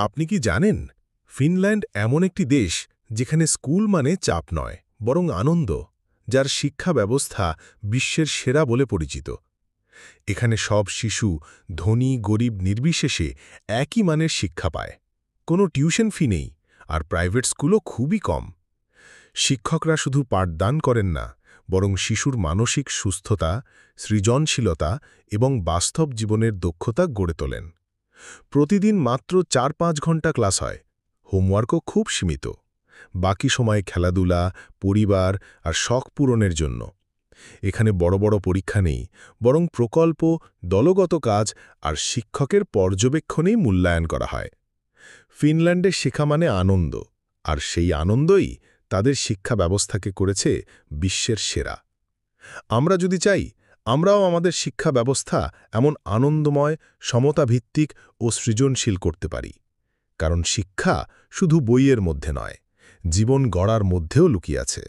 আপনি কি জানেন ফিনল্যান্ড এমন একটি দেশ যেখানে স্কুল মানে চাপ নয় বরং আনন্দ, যার শিক্ষা ব্যবস্থা বিশ্বের সেরা বলে পরিচিত। এখানে সব শিশু ধনী গরিব নির্বিশেষে একই মানের শিক্ষা পায়। কোনো টিউশন ফি নেই, আর প্রাইভেট স্কুলও খুবই কম। শিক্ষকরা শুধু পাঠদান করেন না, বরং শিশুর মানসিক সুস্থতা, সৃজনশীলতা এবং বাস্তব জীবনের দক্ষতা গড়ে তোলেন। প্রতিদিন মাত্র ৪-৫ ঘন্টা ক্লাস হয়। হোমওয়ার্কও খুব সীমিত। বাকি সময় খেলাধুলা, পরিবার আর শখ পূরণের জন্য। এখানে বড় বড় পরীক্ষা নেই, বরং প্রকল্প, দলগত কাজ আর শিক্ষকের পর্যবেক্ষণেই মূল্যায়ন করা হয়। ফিনল্যান্ডে শেখা মানে আনন্দ, আর সেই আনন্দই তাদের শিক্ষা ব্যবস্থাকে করেছে বিশ্বের সেরা। আমরা যদি চাই, আমরাও আমাদের শিক্ষা ব্যবস্থা এমন আনন্দময়, সমতাভিত্তিক ও সৃজনশীল করতে পারি। কারণ শিক্ষা শুধু বইয়ের মধ্যে নয়, জীবন গড়ার মধ্যেও লুকিয়ে আছে।